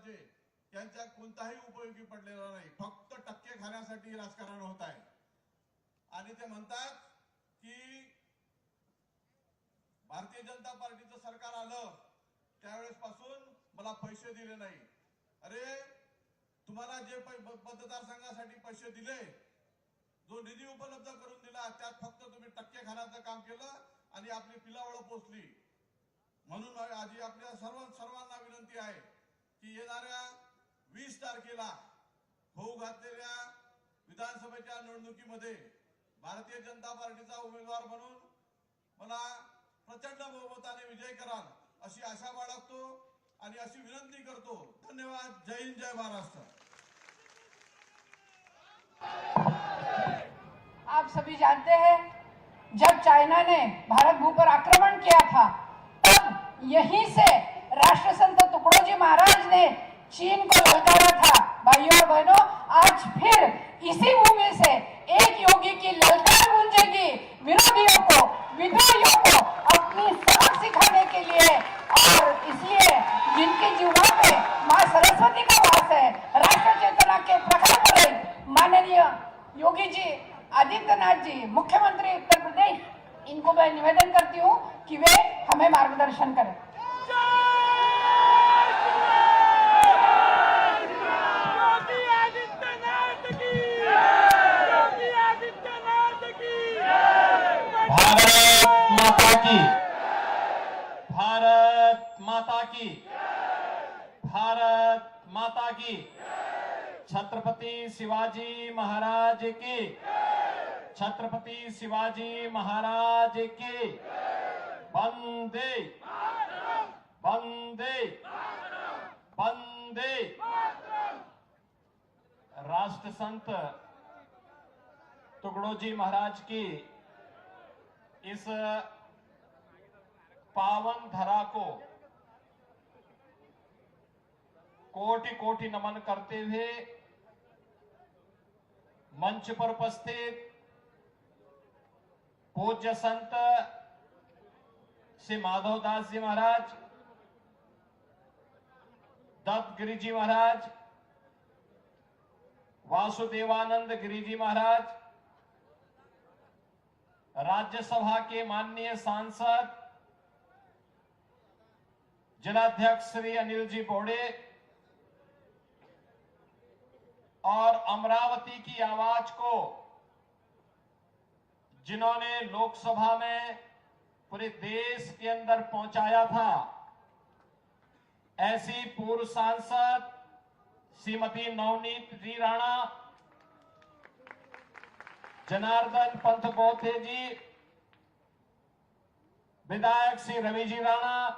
आमचे यांच्या कोणताही उपयोगी पडलेला नाही, फक्त टक्के खाण्यासाठी राजकारण होत आहे। आणि ते म्हणतात की भारतीय जनता पार्टीचं सरकार आलं त्यावेळेस पासून मला पैसे दिले नाही। अरे तुम्हाला जे मतदारसंघासाठी पैसे दिले, जो निधी उपलब्ध करून दिला, त्यात फक्त तुम्ही टक्के खाण्याचं काम केलं आणि आपली पिलावळ पोचली। म्हणून आजी आपल्या सर्वांना विनंती आहे की येणाऱ्या 20 तारखेला होऊ घातलेल्या विधानसभेच्या निवडणुकीमध्ये भारतीय जनता पार्टीचा उमेदवार म्हणून मला प्रचंड बहुमताने विजय कराल अशी आशा बाळगतो आणि अशी विनंती करतो। धन्यवाद। जय हिंद, जय महाराष्ट्र। आप सभी जानते हैं, जब चाइना ने भारत भू पर आक्रमण किया था, तब यहीं से राष्ट्रसंत तुकडोजी महाराज ने चीन को ललकारा था। भाइयों और बहनों, आज फिर इसी भूमि से एक योगी की ललकार गूंजेगी विरोधियों को, विद्रोहियों को अपनी सबक सिखाने के लिए। और इसलिए जिनकी जीवा पे मां सरस्वती का वास है, राष्ट्र चेतना के प्रखर पुरोहित माननीय योगी जी आदित्यनाथ जी, मुख्यमंत्री उत्तर प्रदेश, इनको मैं निवेदन करती हूँ कि वे हमें मार्गदर्शन करें। भारत माता की, भारत माता की, छत्रपति शिवाजी महाराज की, छत्रपति शिवाजी महाराज की। वंदे वंदे वंदे। राष्ट्र संत तुकडोजी महाराज की इस पावन धरा को कोटि कोटि नमन करते हुए मंच पर उपस्थित पूज्य संत श्री माधवदास जी महाराज, दत्त गिरी जी महाराज, वासुदेवानंद गिरी जी महाराज, राज्यसभा के माननीय सांसद जिलाध्यक्ष श्री अनिल जी बोड़े और अमरावती की आवाज को जिन्होंने लोकसभा में पूरे देश के अंदर पहुंचाया था, ऐसी पूर्व सांसद श्रीमती नवनीत जी राणा, जनार्दन पंथ बोथे जी, विधायक श्री रवि जी राणा,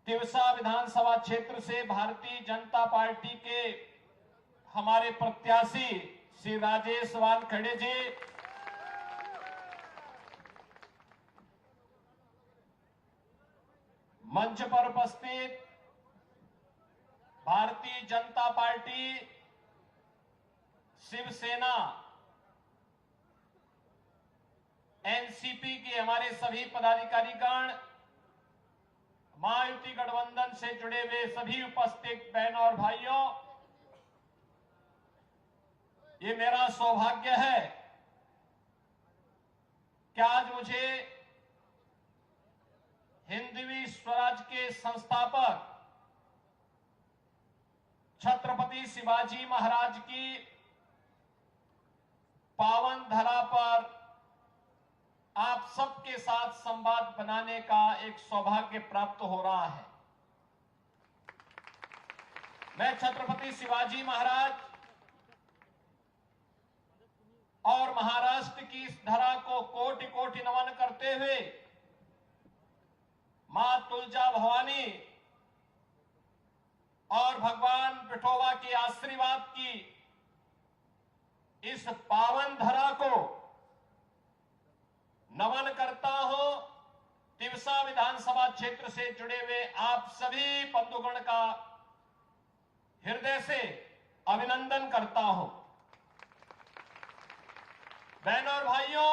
तिवसा विधानसभा क्षेत्र से भारतीय जनता पार्टी के हमारे प्रत्याशी श्री राजेश वानखेड़े जी, मंच पर उपस्थित भारतीय जनता पार्टी, शिवसेना, एनसीपी के हमारे सभी पदाधिकारीगण, महायुति गठबंधन से जुड़े हुए सभी उपस्थित बहनों और भाइयों, ये मेरा सौभाग्य है कि आज मुझे हिंदवी स्वराज के संस्थापक छत्रपति शिवाजी महाराज की पावन धरा पर आप सबके साथ संवाद बनाने का एक सौभाग्य प्राप्त हो रहा है। मैं छत्रपति शिवाजी महाराज और महाराष्ट्र की इस धरा को कोटि कोटि नमन करते हुए मां तुलजा भवानी और भगवान विठोबा के आशीर्वाद की इस पावन धरा को नमन करता हूं। तिवसा विधानसभा क्षेत्र से जुड़े हुए आप सभी बंधुगण का हृदय से अभिनंदन करता हूं। बहनों और भाइयों,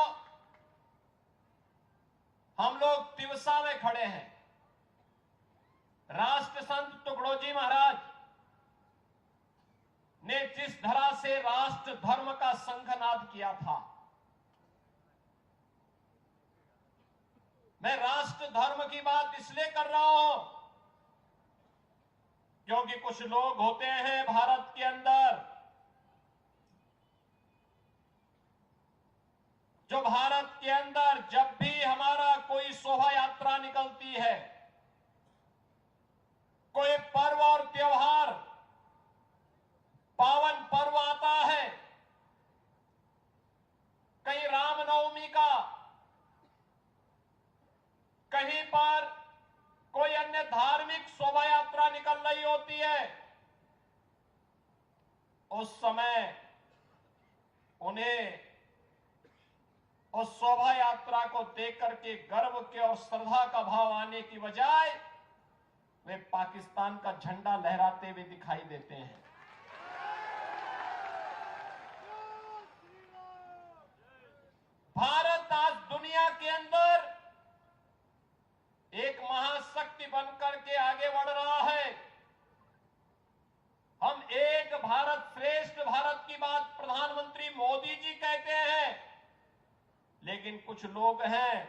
हम लोग तिवसा में खड़े हैं। राष्ट्र संत तुकडोजी तुकडोजी महाराज ने जिस धरा से राष्ट्र धर्म का शंखनाद किया था, मैं राष्ट्र धर्म की बात इसलिए कर रहा हूं क्योंकि कुछ लोग होते हैं भारत के अंदर जो भारत के अंदर जब भी हमारा कोई शोभा यात्रा निकलती है, कोई पर्व और त्योहार, पावन पर्व आता है, कहीं रामनवमी का, कहीं पर कोई अन्य धार्मिक शोभा यात्रा निकल रही होती है, उस समय उन्हें उस शोभा यात्रा को देख करके गर्व के और श्रद्धा का भाव आने की बजाय वे पाकिस्तान का झंडा लहराते हुए दिखाई देते हैं। भारत आज दुनिया के अंदर एक महाशक्ति बनकर के आगे बढ़ रहा है। हम एक भारत श्रेष्ठ भारत की बात प्रधानमंत्री मोदी जी कहते हैं, लेकिन कुछ लोग हैं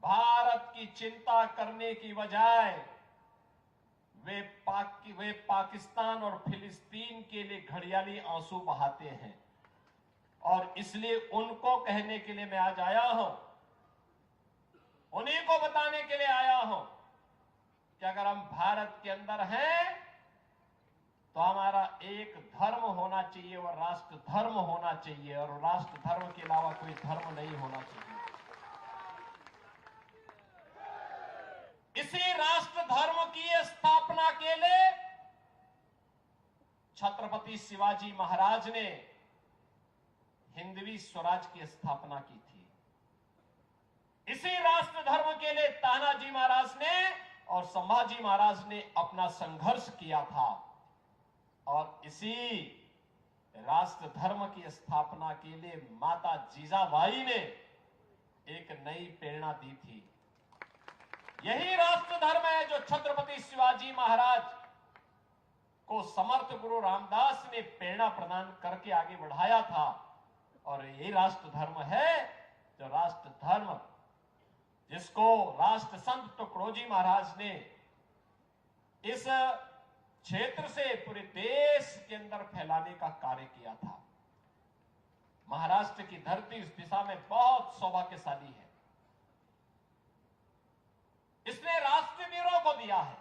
भारत की चिंता करने की बजाय वे पाकिस्तान और फिलिस्तीन के लिए घड़ियाली आंसू बहाते हैं। और इसलिए उनको कहने के लिए मैं आज आया हूं, उन्हीं को बताने के लिए आया हूं कि अगर हम भारत के अंदर हैं तो हमारा एक धर्म होना चाहिए और राष्ट्र धर्म होना चाहिए, और राष्ट्र धर्म के अलावा कोई धर्म नहीं होना चाहिए। इसी राष्ट्र धर्म की स्थापना के लिए छत्रपति शिवाजी महाराज ने हिंदवी स्वराज की स्थापना की थी। इसी राष्ट्र धर्म के लिए तानाजी महाराज ने और संभाजी महाराज ने अपना संघर्ष किया था, और इसी राष्ट्र धर्म की स्थापना के लिए माता जीजाबाई ने एक नई प्रेरणा दी थी। यही राष्ट्र धर्म है जो छत्रपति शिवाजी महाराज को समर्थ गुरु रामदास ने प्रेरणा प्रदान करके आगे बढ़ाया था, और यही राष्ट्र धर्म है जो राष्ट्र धर्म जिसको राष्ट्र संत तुकडोजी महाराज ने इस क्षेत्र से पूरे देश के अंदर फैलाने का कार्य किया था। महाराष्ट्र की धरती इस दिशा में बहुत सौभाग्यशाली है। इसने राष्ट्रवीरों को दिया है।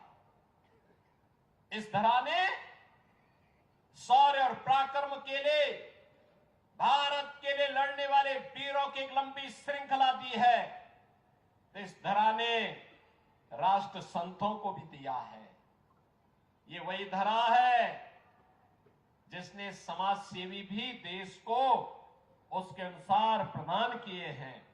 इस धरा ने शौर्य और पराक्रम के लिए भारत के लिए लड़ने वाले वीरों की एक लंबी श्रृंखला दी है। तो इस धरा ने राष्ट्र संतों को भी दिया है। ये वही धरा है जिसने समाज सेवी भी देश को उसके अनुसार प्रदान किए हैं,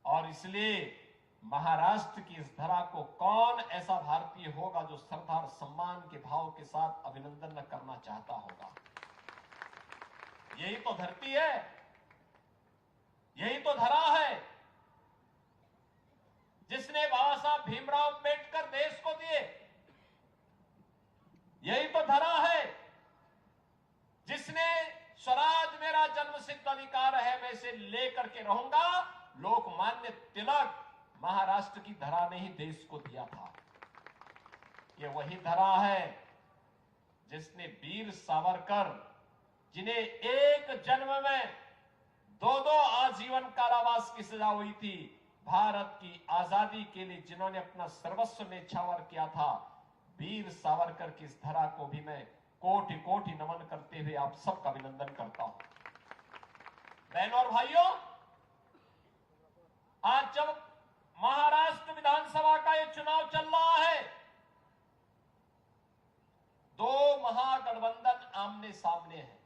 और इसलिए महाराष्ट्र की इस धरा को कौन ऐसा भारतीय होगा जो श्रद्धा और सम्मान के भाव के साथ अभिनंदन न करना चाहता होगा। यही तो धरती है, यही तो धरा है जिसने बाबा साहब भीमराव अम्बेडकर देश को दिए। यही तो धरा है जिसने स्वराज मेरा जन्मसिद्ध अधिकार है वैसे लेकर के रहूंगा लोकमान्य तिलक महाराष्ट्र की धरा ने ही देश को दिया था। ये वही धरा है जिसने वीर सावरकर, जिन्हें एक जन्म में 2-2 आजीवन कारावास की सजा हुई थी, भारत की आजादी के लिए जिन्होंने अपना सर्वस्व न्यौछावर किया था, वीर सावरकर की इस धरा को भी मैं कोटि कोटि नमन करते हुए आप सबका अभिनंदन करता हूं। बहनों और भाइयों, आज जब महाराष्ट्र विधानसभा का ये चुनाव चल रहा है, दो महागठबंधन आमने सामने हैं।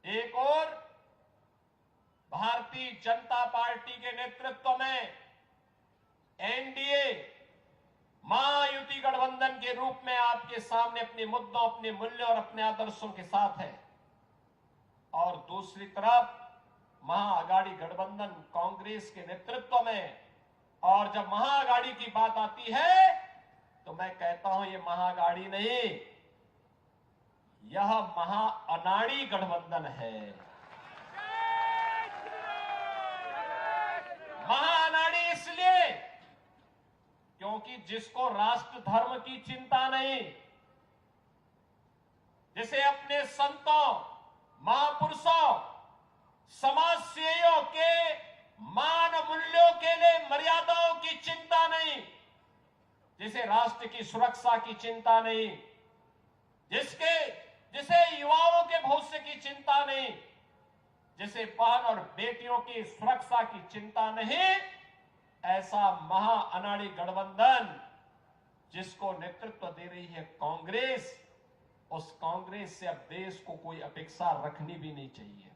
एक और भारतीय जनता पार्टी के नेतृत्व में एनडीए महायुति गठबंधन के रूप में आपके सामने अपने मुद्दों, अपने मूल्यों और अपने आदर्शों के साथ है, और दूसरी तरफ महाअघाड़ी गठबंधन कांग्रेस के नेतृत्व में। और जब महाअघाड़ी की बात आती है तो मैं कहता हूं ये महागाड़ी नहीं, यह महाअनाड़ी गठबंधन है। महाअनाड़ी इसलिए क्योंकि जिसको राष्ट्र धर्म की चिंता नहीं, जिसे अपने संतों, महापुरुषों, समाज सेवियों के मान मूल्यों के लिए मर्यादाओं की चिंता नहीं, जिसे राष्ट्र की सुरक्षा की चिंता नहीं, जिसे युवाओं के भविष्य की चिंता नहीं, जिसे बहन और बेटियों की सुरक्षा की चिंता नहीं, ऐसा महाअनाड़ी गठबंधन जिसको नेतृत्व दे रही है कांग्रेस, उस कांग्रेस से अब देश को कोई अपेक्षा रखनी भी नहीं चाहिए।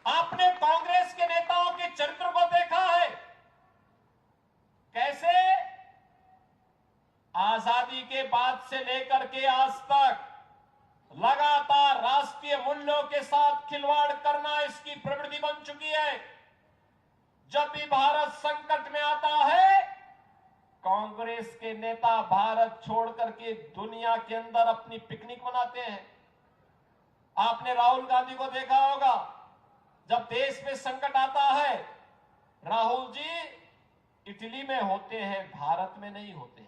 आपने कांग्रेस के नेताओं के चरित्र को देखा है, कैसे आजादी के बाद से लेकर के आज तक लगातार राष्ट्रीय मूल्यों के साथ खिलवाड़ करना इसकी प्रवृत्ति बन चुकी है। जब भी भारत संकट में आता है, कांग्रेस के नेता भारत छोड़ करके दुनिया के अंदर अपनी पिकनिक मनाते हैं। आपने राहुल गांधी को देखा होगा, जब देश में संकट आता है, राहुल जी इटली में होते हैं, भारत में नहीं होते।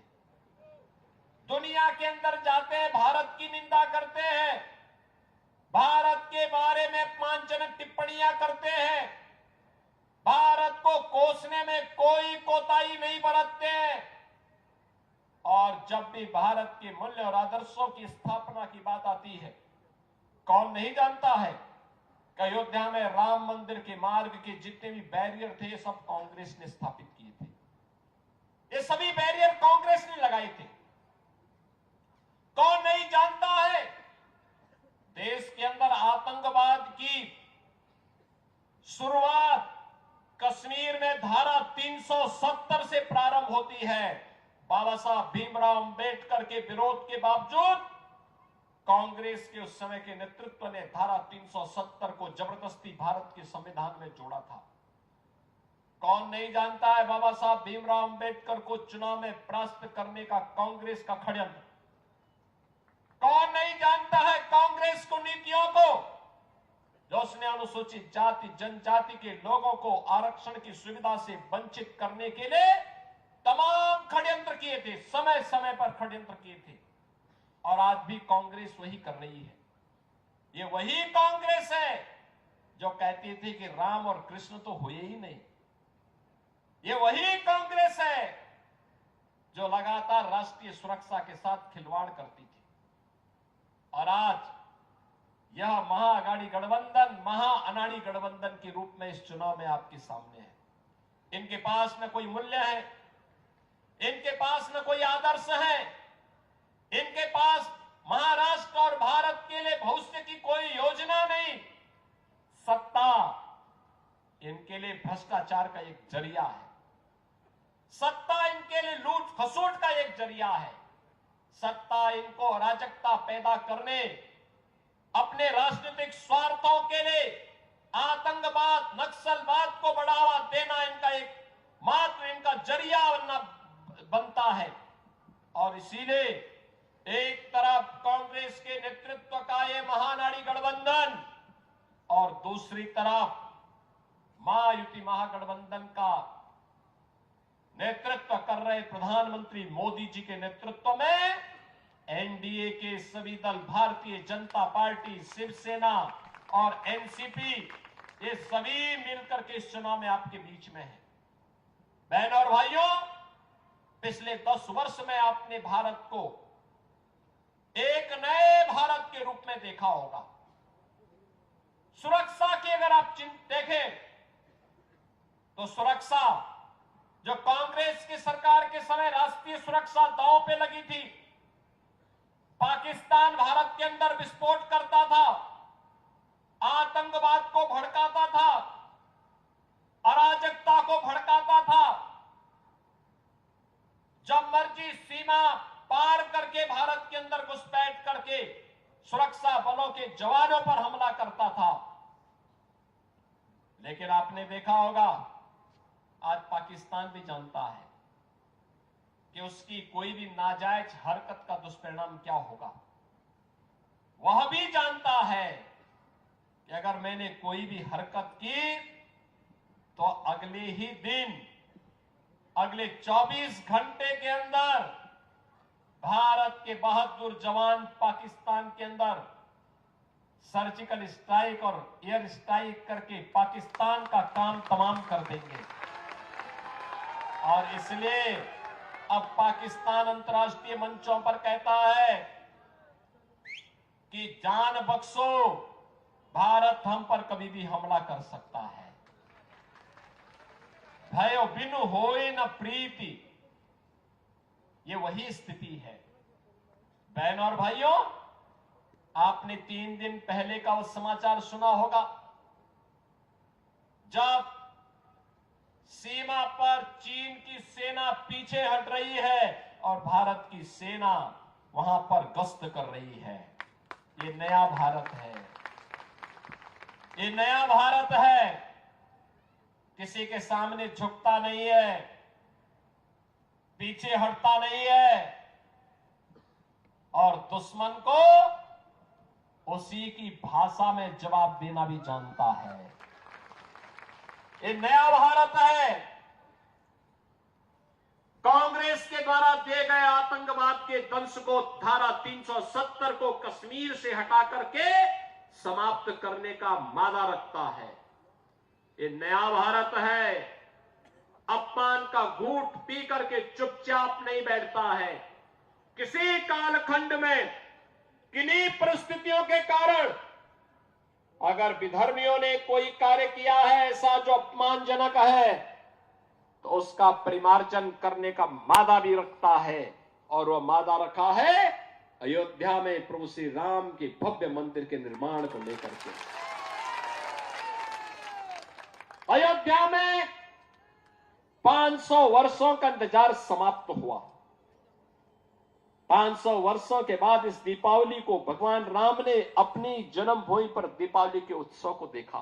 दुनिया के अंदर जाते हैं, भारत की निंदा करते हैं, भारत के बारे में अपमानजनक टिप्पणियां करते हैं, भारत को कोसने में कोई कोताही नहीं बरतते हैं। और जब भी भारत के मूल्य और आदर्शों की स्थापना की बात आती है, कौन नहीं जानता है कि अयोध्या में राम मंदिर के मार्ग के जितने भी बैरियर थे, ये सब कांग्रेस ने स्थापित किए थे। ये सभी बैरियर कांग्रेस ने लगाए थे। कौन नहीं जानता है देश के अंदर आतंकवाद की शुरुआत कश्मीर में धारा 370 से प्रारंभ होती है। बाबा साहब भीमराव अंबेडकर के विरोध के बावजूद कांग्रेस के उस समय के नेतृत्व ने धारा 370 को जबरदस्ती भारत के संविधान में जोड़ा था। कौन नहीं जानता है बाबा साहब भीमराव अंबेडकर को चुनाव में परास्त करने का कांग्रेस का षड्यंत्र। कौन नहीं जानता है कांग्रेस को नीतियों को, जो उसने अनुसूचित जाति जनजाति के लोगों को आरक्षण की सुविधा से वंचित करने के लिए तमाम षड्यंत्र किए थे, समय समय पर षड्यंत्र किए थे। और आज भी कांग्रेस वही कर रही है। ये वही कांग्रेस है जो कहती थी कि राम और कृष्ण तो हुए ही नहीं। ये वही कांग्रेस है जो लगातार राष्ट्रीय सुरक्षा के साथ खिलवाड़ करती थी। और आज यह महाअघाड़ी गठबंधन महाअनाड़ी गठबंधन के रूप में इस चुनाव में आपके सामने है। इनके पास न कोई मूल्य है, इनके पास न कोई आदर्श है, इनके पास महाराष्ट्र और भारत के लिए भविष्य की कोई योजना नहीं। सत्ता इनके लिए भ्रष्टाचार का एक जरिया है, सत्ता इनके लिए लूट खसोट का एक जरिया है, सत्ता इनको अराजकता पैदा करने, अपने राजनीतिक स्वार्थों के लिए आतंकवाद नक्सलवाद को बढ़ावा देना इनका एक मात्र इनका जरिया बनता है। और इसीलिए एक तरफ कांग्रेस के नेतृत्व का ये महाअनाड़ी गठबंधन और दूसरी तरफ महायुति महागठबंधन का नेतृत्व कर रहे प्रधानमंत्री मोदी जी के नेतृत्व में एनडीए के सभी दल, भारतीय जनता पार्टी, शिवसेना और एनसीपी, ये सभी मिलकर के इस चुनाव में आपके बीच में है। बहनों और भाइयों, पिछले 10 वर्ष में आपने भारत को एक नए भारत के रूप में देखा होगा। सुरक्षा की अगर आप देखें तो सुरक्षा जो कांग्रेस की सरकार के समय राष्ट्रीय सुरक्षा दांव पे लगी थी, पाकिस्तान भारत के अंदर विस्फोट करता था, आतंकवाद को भड़काता था, अराजकता को भड़काता था, जब मर्जी सीमा पार करके भारत के अंदर घुसपैठ करके सुरक्षा बलों के जवानों पर हमला करता था। लेकिन आपने देखा होगा आज पाकिस्तान भी जानता है कि उसकी कोई भी नाजायज हरकत का दुष्परिणाम क्या होगा। वह भी जानता है कि अगर मैंने कोई भी हरकत की तो अगले ही दिन, अगले 24 घंटे के अंदर भारत के बहादुर जवान पाकिस्तान के अंदर सर्जिकल स्ट्राइक और एयर स्ट्राइक करके पाकिस्तान का काम तमाम कर देंगे। और इसलिए अब पाकिस्तान अंतर्राष्ट्रीय मंचों पर कहता है कि जान बख्शो, भारत हम पर कभी भी हमला कर सकता है। भयो बिनु होए न प्रीति, ये वही स्थिति है। बहनों और भाइयों, आपने 3 दिन पहले का वो समाचार सुना होगा जब सीमा पर चीन की सेना पीछे हट रही है और भारत की सेना वहां पर गश्त कर रही है। ये नया भारत है, ये नया भारत है। किसी के सामने झुकता नहीं है, पीछे हटता नहीं है और दुश्मन को उसी की भाषा में जवाब देना भी जानता है। ये नया भारत है। कांग्रेस के द्वारा दिए गए आतंकवाद के दंश को, धारा 370 को कश्मीर से हटा करके समाप्त करने का मादा रखता है। ये नया भारत है। अपमान का घूंट पी करके चुपचाप नहीं बैठता है। किसी कालखंड में किन्हीं परिस्थितियों के कारण अगर विधर्मियों ने कोई कार्य किया है ऐसा जो अपमानजनक है, तो उसका परिमार्जन करने का मादा भी रखता है। और वह मादा रखा है अयोध्या में प्रभु श्री राम के भव्य मंदिर के निर्माण को लेकर के। अयोध्या में 500 वर्षों का इंतजार समाप्त हुआ। 500 वर्षों के बाद इस दीपावली को भगवान राम ने अपनी जन्मभूमि पर दीपावली के उत्सव को देखा।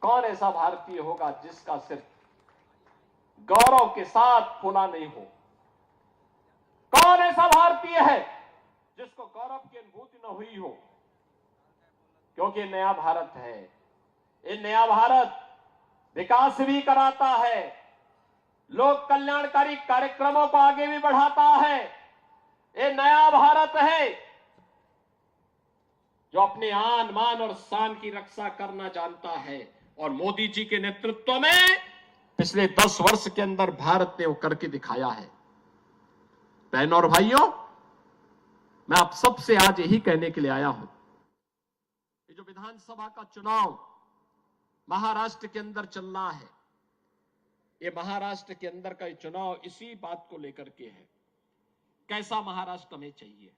कौन ऐसा भारतीय होगा जिसका सिर गौरव के साथ फूला नहीं हो? कौन ऐसा भारतीय है जिसको गौरव की अनुभूति न हुई हो? क्योंकि नया भारत है। ये नया भारत विकास भी कराता है, लोक कल्याणकारी कार्यक्रमों को आगे भी बढ़ाता है। ये नया भारत है जो अपने आन मान और शान की रक्षा करना जानता है। और मोदी जी के नेतृत्व में पिछले 10 वर्ष के अंदर भारत ने वो करके दिखाया है। बहनों और भाइयों, मैं आप सबसे आज यही कहने के लिए आया हूं कि जो विधानसभा का चुनाव महाराष्ट्र के अंदर चल रहा है, ये महाराष्ट्र के अंदर का ये चुनाव इसी बात को लेकर के है। कैसा महाराष्ट्र हमें चाहिए,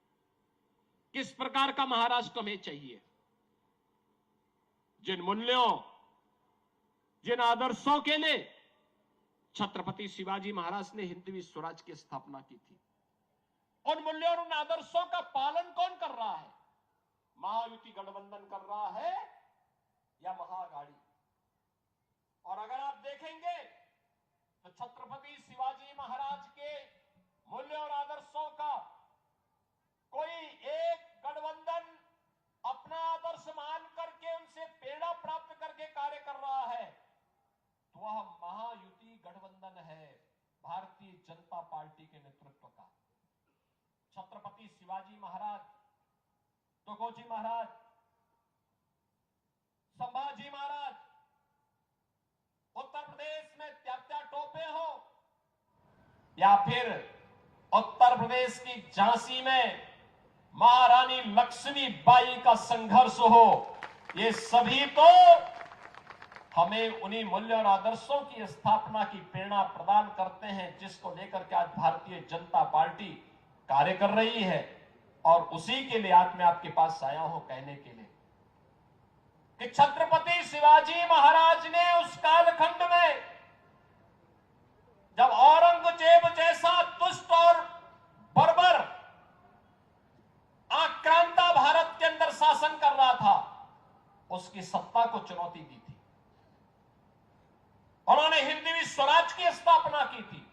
किस प्रकार का महाराष्ट्र हमें चाहिए। जिन मूल्यों, जिन आदर्शों के लिए छत्रपति शिवाजी महाराज ने हिंदवी स्वराज की स्थापना की थी, उन मूल्यों और उन आदर्शों का पालन कौन कर रहा है? महायुति गठबंधन कर रहा है या महाअघाड़ी? और अगर आप देखेंगे तो छत्रपति शिवाजी महाराज के मूल्यों और आदर्शों का कोई एक गठबंधन अपना आदर्श मान करके उनसे प्रेरणा प्राप्त करके कार्य कर रहा है तो वह महायुति गठबंधन है भारतीय जनता पार्टी के नेतृत्व का। छत्रपति शिवाजी महाराज, तुकोजी महाराज, संभाजी महाराज उत्तर प्रदेश में त्यात्या टोपे हो या फिर उत्तर प्रदेश की झांसी में महारानी लक्ष्मीबाई का संघर्ष हो, ये सभी तो हमें उन्हीं मूल्यों और आदर्शों की स्थापना की प्रेरणा प्रदान करते हैं जिसको लेकर के आज भारतीय जनता पार्टी कार्य कर रही है। और उसी के लिए आज मैं आपके पास आया हूं कहने के लिए कि छत्रपति शिवाजी महाराज ने उस कालखंड में जब औरंगजेब जैसा दुष्ट और बर्बर आक्रांता भारत के अंदर शासन कर रहा था, उसकी सत्ता को चुनौती दी थी। उन्होंने हिंदवी स्वराज की स्थापना की थी।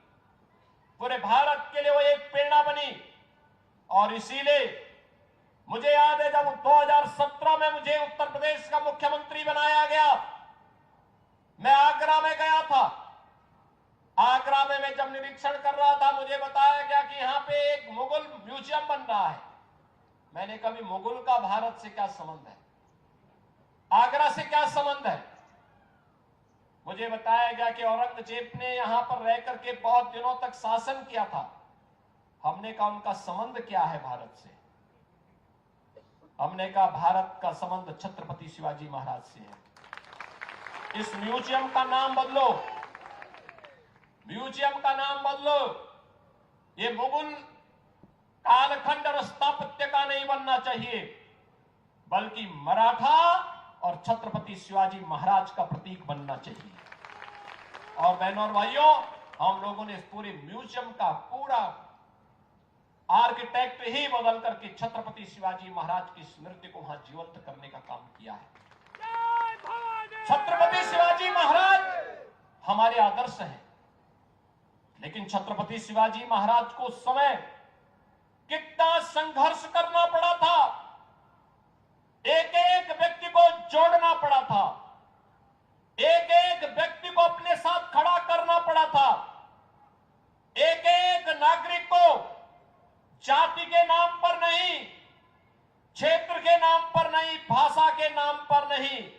पूरे भारत के लिए वो एक प्रेरणा बनी। और इसीलिए मुझे याद है जब 2017 में मुझे उत्तर प्रदेश का मुख्यमंत्री बनाया गया, मैं आगरा में गया था। आगरा में मैं जब निरीक्षण कर रहा था, मुझे बताया गया कि यहां पे एक मुगल म्यूजियम बन रहा है। मैंने कभी मुगल का भारत से क्या संबंध है, आगरा से क्या संबंध है? मुझे बताया गया कि औरंगजेब ने यहां पर रह करके बहुत दिनों तक शासन किया था। हमने कहा उनका संबंध क्या है भारत से? हमने कहा भारत का संबंध छत्रपति शिवाजी महाराज से है। इस म्यूजियम का नाम बदलो, म्यूजियम का नाम बदलो। ये मुगल कालखंड और स्थापत्य का नहीं बनना चाहिए, बल्कि मराठा और छत्रपति शिवाजी महाराज का प्रतीक बनना चाहिए। और बहनों और भाइयों, हम लोगों ने इस पूरे म्यूजियम का पूरा आर्किटेक्ट ही बदल करके छत्रपति शिवाजी महाराज की स्मृति को वहां जीवंत करने का काम किया है। छत्रपति शिवाजी महाराज हमारे आदर्श हैं, लेकिन छत्रपति शिवाजी महाराज को उस समय कितना संघर्ष करना पड़ा था। एक एक व्यक्ति को जोड़ना पड़ा था, एक एक व्यक्ति को अपने साथ खड़ा करना पड़ा था। एक एक नागरिक को जाति के नाम पर नहीं, क्षेत्र के नाम पर नहीं, भाषा के नाम पर नहीं,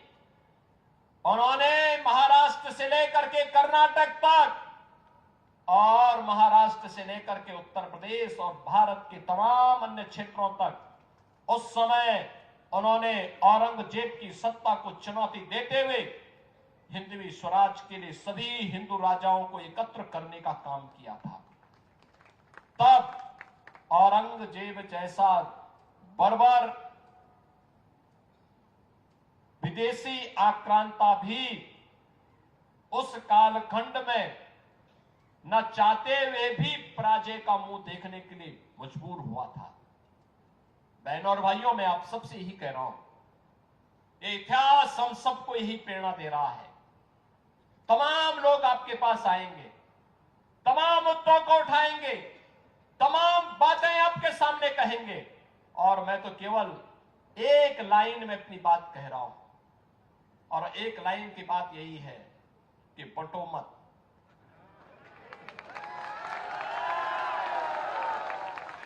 उन्होंने महाराष्ट्र से लेकर के कर्नाटक तक और महाराष्ट्र से लेकर के उत्तर प्रदेश और भारत के तमाम अन्य क्षेत्रों तक उस समय उन्होंने औरंगजेब की सत्ता को चुनौती देते हुए हिंदवी स्वराज के लिए सभी हिंदू राजाओं को एकत्र करने का काम किया था। तब औरंगजेब जैसा बर्बर विदेशी आक्रांता भी उस कालखंड में न चाहते हुए भी पराजय का मुंह देखने के लिए मजबूर हुआ था। बहनों और भाइयों, मैं आप सबसे यही कह रहा हूं, ये इतिहास हम सबको यही प्रेरणा दे रहा है। तमाम लोग आपके पास आएंगे, तमाम मुद्दों को उठाएंगे, तमाम बातें आपके सामने कहेंगे, और मैं तो केवल एक लाइन में अपनी बात कह रहा हूं, और एक लाइन की बात यही है कि बंटो मत।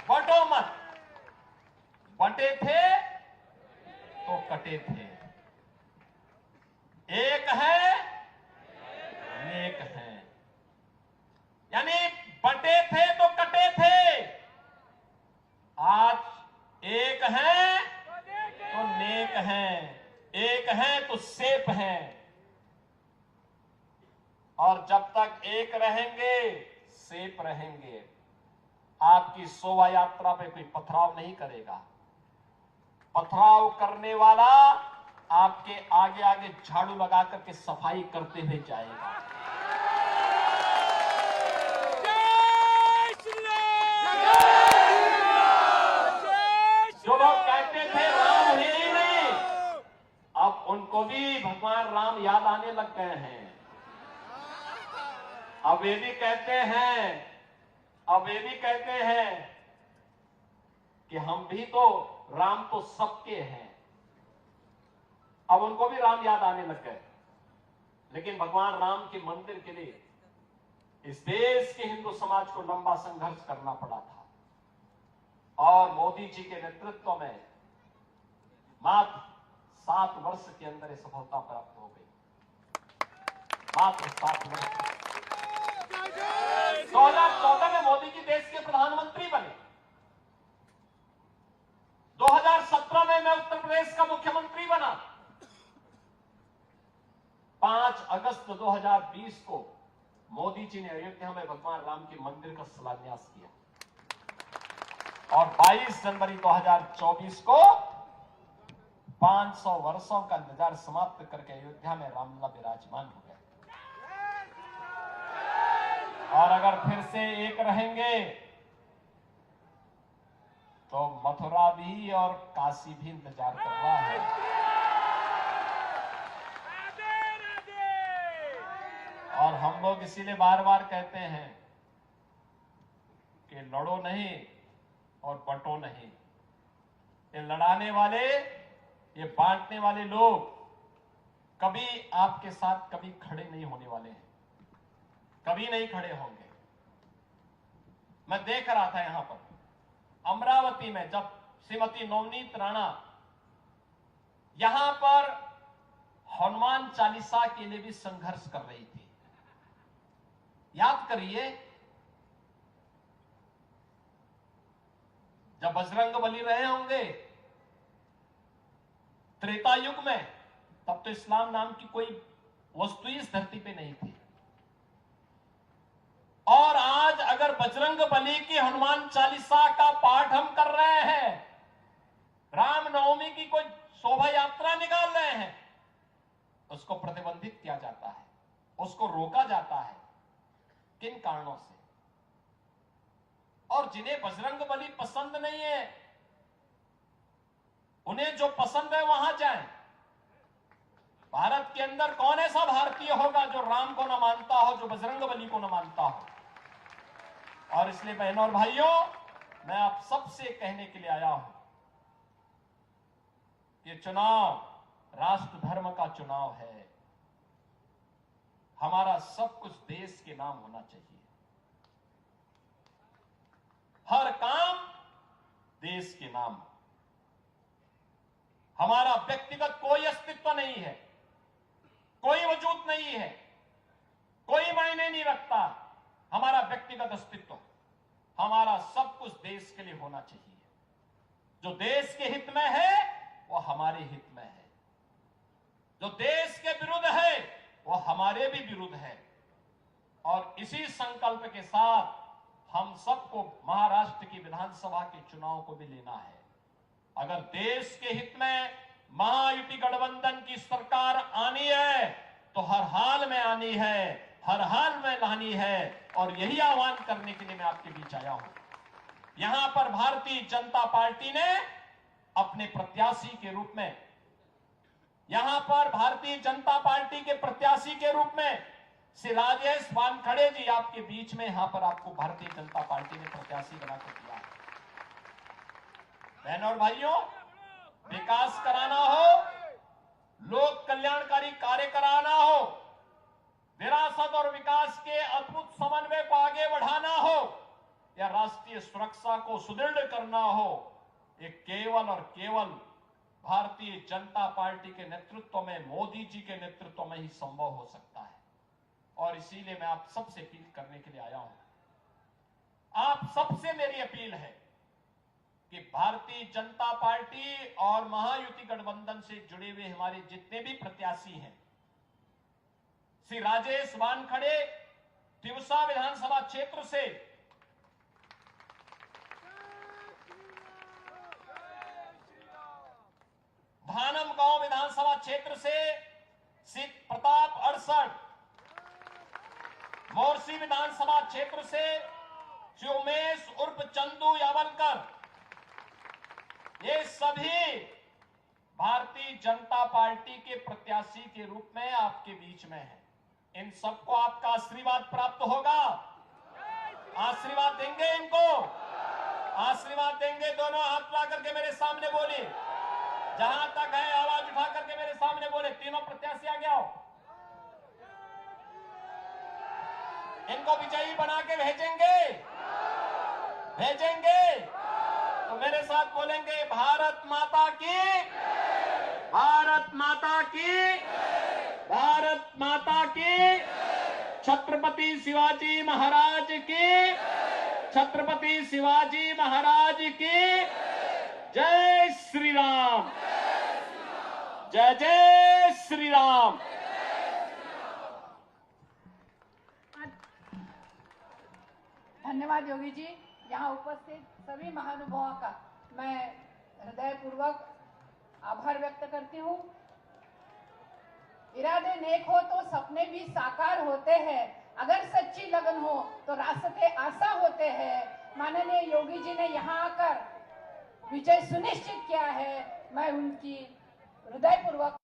बंटो मत। बंटे थे तो कटे थे, एक है नेक है। यानी बंटे थे तो कटे थे, आज एक है तो नेक है, एक है तो सेफ है। और जब तक एक रहेंगे, सेफ रहेंगे, आपकी शोभा यात्रा पे कोई पथराव नहीं करेगा। पथराव करने वाला आपके आगे आगे झाड़ू लगा करके सफाई करते हुए जाएगा। जो लोग कहते थे राम ही नहीं, अब उनको भी भगवान राम याद आने लग गए हैं। अब ये भी कहते हैं कि हम भी तो, राम तो सबके हैं। अब उनको भी राम याद आने लग गए। लेकिन भगवान राम के मंदिर के लिए इस देश के हिंदू समाज को लंबा संघर्ष करना पड़ा था, और मोदी जी के नेतृत्व में मात्र 7 वर्ष के अंदर ये सफलता प्राप्त हो गई। मात्र 7 वर्ष। 2014 में मोदी जी देश के प्रधानमंत्री बने। 2017 में मैं उत्तर प्रदेश का मुख्यमंत्री बना। 5 अगस्त 2020 को मोदी जी ने अयोध्या में भगवान राम के मंदिर का शिलान्यास किया, और 22 जनवरी 2024 को 500 वर्षों का इंतजार समाप्त करके अयोध्या में रामलला विराजमान हो गए। और अगर फिर से एक रहेंगे तो मथुरा भी और काशी भी इंतजार कर रहा है। और हम लोग इसीलिए बार बार कहते हैं कि लड़ो नहीं और बंटो नहीं। ये लड़ाने वाले, ये बांटने वाले लोग कभी आपके साथ कभी खड़े नहीं होने वाले हैं, कभी नहीं खड़े होंगे। मैं देख रहा था यहां पर अमरावती में जब श्रीमती नवनीत राणा यहां पर हनुमान चालीसा के लिए भी संघर्ष कर रही थी। याद करिए, जब बजरंग बली रहे होंगे त्रेता युग में, तब तो इस्लाम नाम की कोई वस्तु इस धरती पे नहीं थी। और आज अगर बजरंग बली की हनुमान चालीसा का पाठ हम कर रहे हैं, रामनवमी की कोई शोभा यात्रा निकाल रहे हैं, उसको प्रतिबंधित किया जाता है, उसको रोका जाता है। किन कारणों से? और जिन्हें बजरंग बली पसंद नहीं है, उन्हें जो पसंद है वहां जाएं। भारत के अंदर कौन ऐसा भारतीय होगा जो राम को न मानता हो, जो बजरंग बली को न मानता हो? और इसलिए बहनों और भाइयों, मैं आप सबसे कहने के लिए आया हूं, ये चुनाव राष्ट्र धर्म का चुनाव है। हमारा सब कुछ देश के नाम होना चाहिए, हर काम देश के नाम। हमारा व्यक्तिगत कोई अस्तित्व नहीं है, कोई वजूद नहीं है, कोई मायने नहीं रखता हमारा व्यक्तिगत अस्तित्व। हमारा सब कुछ देश के लिए होना चाहिए। जो देश के हित में है वो हमारे हित में है, जो देश के विरुद्ध है वो हमारे भी विरुद्ध है। और इसी संकल्प के साथ हम सबको महाराष्ट्र की विधानसभा के चुनाव को भी लेना है। अगर देश के हित में महायुति गठबंधन की सरकार आनी है तो हर हाल में आनी है, हर हाल में लानी है। और यही आह्वान करने के लिए मैं आपके बीच आया हूं। यहां पर भारतीय जनता पार्टी ने अपने प्रत्याशी के रूप में, यहां पर भारतीय जनता पार्टी के प्रत्याशी के रूप में श्री राजेश वानखड़े जी आपके बीच में यहां पर आपको भारतीय जनता पार्टी ने प्रत्याशी बनाकर दिया है। बहनों और भाइयों, विकास कराना हो, लोक कल्याणकारी कार्य कराना हो, विरासत और विकास के अद्भुत समन्वय को आगे बढ़ाना हो, या राष्ट्रीय सुरक्षा को सुदृढ़ करना हो, ये केवल और केवल भारतीय जनता पार्टी के नेतृत्व में, मोदी जी के नेतृत्व में ही संभव हो सकता है। और इसीलिए मैं आप सबसे अपील करने के लिए आया हूं। आप सबसे मेरी अपील है कि भारतीय जनता पार्टी और महायुति गठबंधन से जुड़े हुए हमारे जितने भी प्रत्याशी हैं, श्री राजेश वानखड़े तिवसा विधानसभा क्षेत्र से, धानम गांव विधानसभा क्षेत्र से श्री प्रताप अड़सठ, मोरसी विधानसभा क्षेत्र से श्री उमेश उर्फ चंदू यावलकर, ये सभी भारतीय जनता पार्टी के प्रत्याशी के रूप में आपके बीच में है। इन सबको आपका आशीर्वाद प्राप्त होगा। आशीर्वाद देंगे इनको, आशीर्वाद देंगे। दोनों हाथ ला करके मेरे सामने बोले, जहां तक है आवाज उठा करके मेरे सामने बोले। तीनों प्रत्याशी आगे आओ, इनको विजयी बना के भेजेंगे, भेजेंगे। तो मेरे साथ बोलेंगे, भारत माता की, भारत माता की, भारत माता की, छत्रपति शिवाजी महाराज की, छत्रपति शिवाजी महाराज की जय श्री राम, जय जय श्री राम। धन्यवाद योगी जी। यहाँ उपस्थित सभी महानुभावों का मैं हृदयपूर्वक आभार व्यक्त करती हूँ। इरादे नेक हो तो सपने भी साकार होते हैं, अगर सच्ची लगन हो तो रास्ते आसा होते हैं। माननीय योगी जी ने यहाँ आकर विजय सुनिश्चित किया है। मैं उनकी हृदयपूर्वक